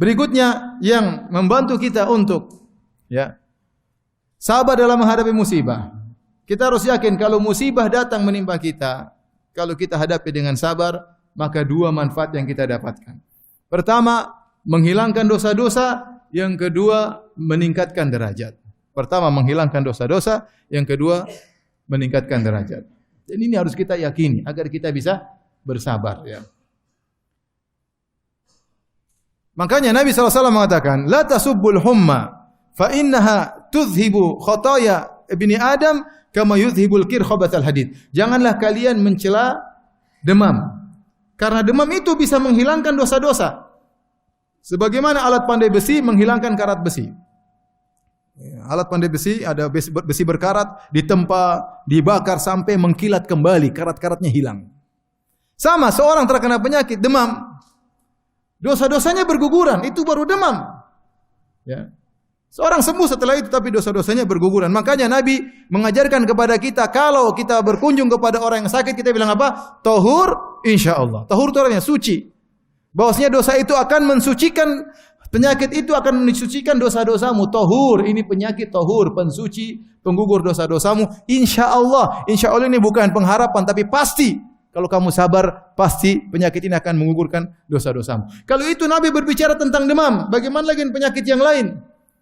Berikutnya yang membantu kita untuk sabar dalam menghadapi musibah. Kita harus yakin kalau musibah datang menimpa kita, kalau kita hadapi dengan sabar, maka dua manfaat yang kita dapatkan. Pertama, menghilangkan dosa-dosa, yang kedua, meningkatkan derajat. Pertama, menghilangkan dosa-dosa, yang kedua, meningkatkan derajat. Dan ini harus kita yakini agar kita bisa bersabar. Makanya Nabi SAW mengatakan, La tasubbul humma, fa innaha tuzhibu khataya ibni Adam, kama yuzhibul kir khabathal hadid. Janganlah kalian mencela demam. Karena demam itu bisa menghilangkan dosa-dosa. Sebagaimana alat pandai besi menghilangkan karat besi. Alat pandai besi, ada besi berkarat, ditempa, dibakar sampai mengkilat kembali, karat-karatnya hilang. Sama, seorang terkena penyakit demam, dosa-dosanya berguguran, itu baru demam. Seorang sembuh setelah itu, tapi dosa-dosanya berguguran. Makanya Nabi mengajarkan kepada kita, kalau kita berkunjung kepada orang yang sakit, kita bilang apa? Tahur, insyaallah. Tahur itu artinya suci. Bahwasanya dosa itu akan mensucikan, penyakit itu akan mensucikan dosa-dosamu. Tahur, ini penyakit tahur, pensuci, penggugur dosa-dosamu. Insyaallah. Insyaallah ini bukan pengharapan, tapi pasti. Kalau kamu sabar, pasti penyakit ini akan menggugurkan dosa-dosamu. Kalau itu Nabi berbicara tentang demam, bagaimana lagi penyakit yang lain?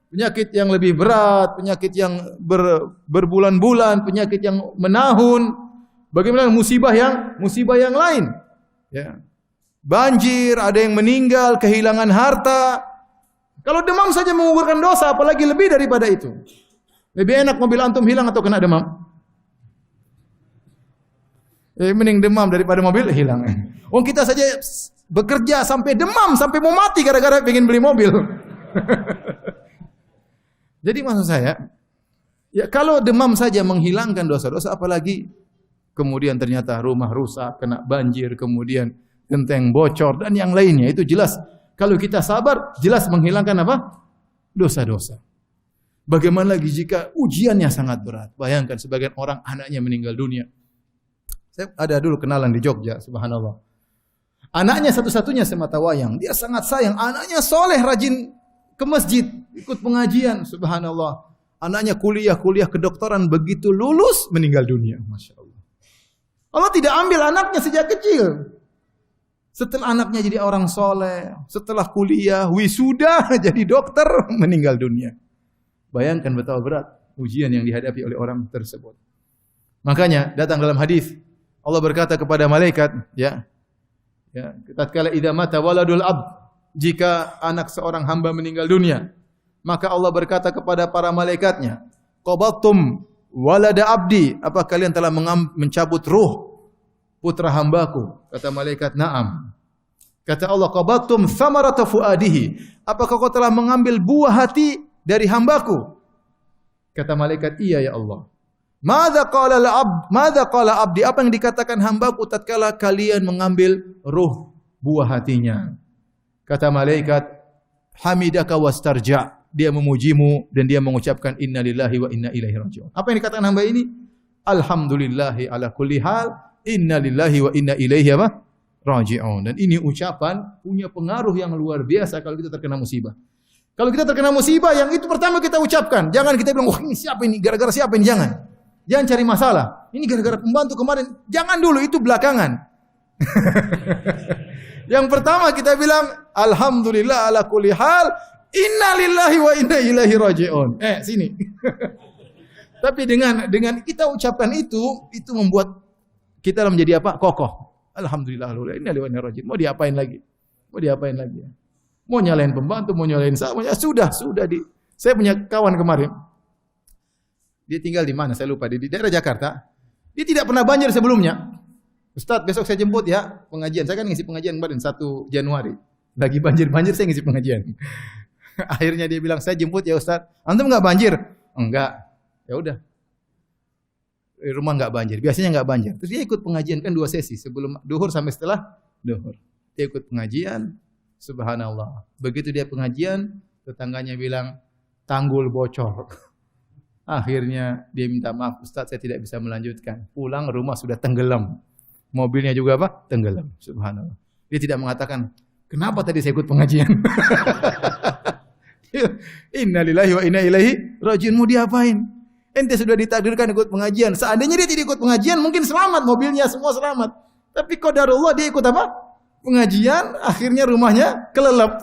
Penyakit yang lebih berat, penyakit yang berbulan-bulan, penyakit yang menahun. Bagaimana musibah yang lain? Banjir, ada yang meninggal, kehilangan harta. Kalau demam saja menggugurkan dosa, apalagi lebih daripada itu. Lebih enak mobil antum hilang atau kena demam? Mending demam daripada mobil hilang. Kita saja bekerja sampai demam, sampai mau mati gara-gara pengen beli mobil. Jadi maksud saya, kalau demam saja menghilangkan dosa-dosa, apalagi kemudian ternyata rumah rusak, kena banjir, kemudian genteng bocor dan yang lainnya, itu jelas. Kalau kita sabar, jelas menghilangkan apa? Dosa-dosa. Bagaimana lagi jika ujiannya sangat berat? Bayangkan sebagian orang anaknya meninggal dunia. Saya ada dulu kenalan di Jogja, subhanallah. Anaknya satu-satunya semata wayang. Dia sangat sayang. Anaknya soleh, rajin ke masjid, ikut pengajian, subhanallah. Anaknya kuliah kedokteran, begitu lulus meninggal dunia, masya Allah. Allah tidak ambil anaknya sejak kecil. Setelah anaknya jadi orang soleh, setelah kuliah, wisuda, jadi dokter, meninggal dunia. Bayangkan betapa berat ujian yang dihadapi oleh orang tersebut. Makanya datang dalam hadis, Allah berkata kepada malaikat, tatkala idza mata waladul abd, jika anak seorang hamba meninggal dunia, maka Allah berkata kepada para malaikatnya, qabattum walada abdi, apa kalian telah mencabut ruh putra hambaku? Kata malaikat, na'am. Kata Allah, qabattum thamarata fuadihi, apakah kau telah mengambil buah hati dari hambaku? Kata malaikat, iya ya Allah. Madza qala abdi, apa yang dikatakan hambaku tatkala kalian mengambil ruh buah hatinya? Kata malaikat, hamidaka wastarja, dia memujimu dan dia mengucapkan inna lillahi wa inna ilaihi raji'un. Apa yang dikatakan hamba ini? Alhamdulillahi ala kulli hal, inna lillahi wa inna ilaihi raji'un. Dan ini ucapan punya pengaruh yang luar biasa kalau kita terkena musibah. Kalau kita terkena musibah, yang itu pertama kita ucapkan. Jangan kita bilang, wah ini siapa ini? Gara-gara siapa ini? Jangan cari masalah. Ini gara-gara pembantu kemarin. Jangan dulu, itu belakangan. Yang pertama kita bilang, alhamdulillah ala kulli hal, inna lillahi wa inna ilaihi raji'un. Sini. Tapi dengan kita ucapkan itu membuat kita menjadi apa? Kokoh. Alhamdulillah, inna lillahi wa inna ilaihi raji'un. Mau diapain lagi? Mau nyalain pembantu, mau nyalain saya, sudah. Saya punya kawan kemarin. Dia tinggal di mana? Saya lupa. Di daerah Jakarta. Dia tidak pernah banjir sebelumnya. Ustaz, besok saya jemput ya pengajian. Saya kan ngisi pengajian kemarin 1 Januari. Lagi banjir saya ngisi pengajian. Akhirnya dia bilang, saya jemput ya Ustaz. Antum enggak banjir? Enggak. Ya udah. Di rumah enggak banjir. Biasanya enggak banjir. Terus dia ikut pengajian kan 2 sesi, sebelum duhur sampai setelah duhur. Dia ikut pengajian. Subhanallah. Begitu dia pengajian, tetangganya bilang, tanggul bocor. Akhirnya dia minta maaf, Ustaz saya tidak bisa melanjutkan. Pulang rumah sudah tenggelam. Mobilnya juga apa? Tenggelam. Subhanallah. Dia tidak mengatakan, Kenapa tadi saya ikut pengajian? Inna lillahi wa inna ilaihi rajiun. Mau diapain? Ente sudah ditakdirkan ikut pengajian. Seandainya dia tidak ikut pengajian, mungkin selamat, mobilnya semua selamat. Tapi qadarullah dia ikut apa? Pengajian, akhirnya rumahnya kelelep.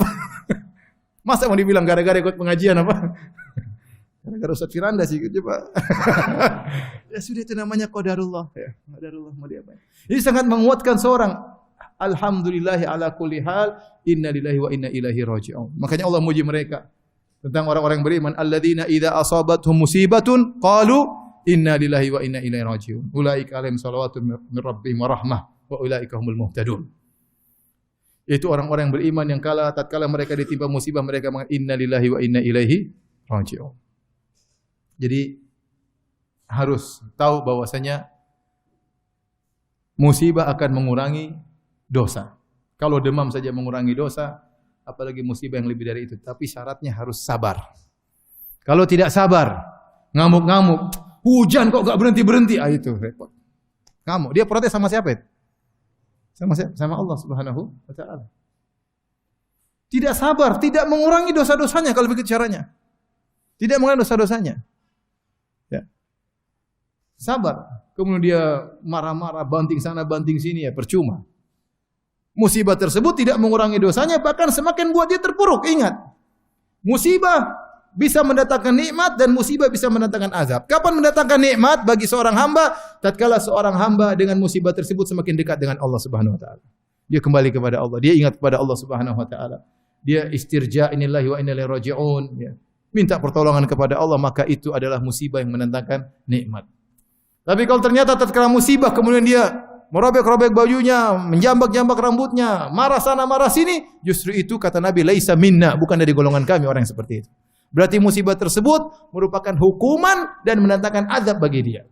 Masa mau dibilang gara-gara ikut pengajian apa? Gara-gara Ustaz Firanda sih coba. Ya sudah, itu namanya qadarullah. Ya, qadarullah mau diapain? Ini sangat menguatkan seorang. Alhamdulillahi ala kulli hal, inna lillahi wa inna ilaihi raji'un. Makanya Allah muji mereka tentang orang-orang beriman, alladzina idza asabatuhum musibatun qalu inna lillahi wa inna ilaihi raji'un. Ulaika alaihim shalawatun min rabbihim wa rahmah wa ulaika humul muhtadun. Itu orang-orang yang beriman yang tatkala mereka ditimpa musibah mereka mengatakan inna lillahi wa inna ilaihi raji'un. Jadi harus tahu bahwasanya musibah akan mengurangi dosa. Kalau demam saja mengurangi dosa, apalagi musibah yang lebih dari itu. Tapi syaratnya harus sabar. Kalau tidak sabar, ngamuk-ngamuk, hujan kok gak berhenti-berhenti, itu repot. Ngamuk. Dia protes sama siapa itu? Sama Allah Subhanahu wa taala. Tidak sabar, tidak mengurangi dosa-dosanya kalau begitu caranya. Tidak mengurangi dosa-dosanya. Ya. Sabar. Kemudian dia marah-marah, banting sana, banting sini, ya percuma. Musibah tersebut tidak mengurangi dosanya, bahkan semakin buat dia terpuruk. Ingat, musibah bisa mendatangkan nikmat dan musibah bisa mendatangkan azab. Kapan mendatangkan nikmat bagi seorang hamba? Tatkala seorang hamba dengan musibah tersebut semakin dekat dengan Allah Subhanahu wa taala. Dia kembali kepada Allah, dia ingat kepada Allah Subhanahu wa taala. Dia istirja inillahi wa inna ilaihi raji'un, ya. Minta pertolongan kepada Allah, maka itu adalah musibah yang mendatangkan nikmat. Tapi kalau ternyata tatkala musibah kemudian dia merobek-robek bajunya, menjambak-jambak rambutnya, marah sana marah sini, justru itu kata Nabi laisa minna, bukan dari golongan kami orang yang seperti itu. Berarti musibah tersebut merupakan hukuman dan mendatangkan azab bagi dia.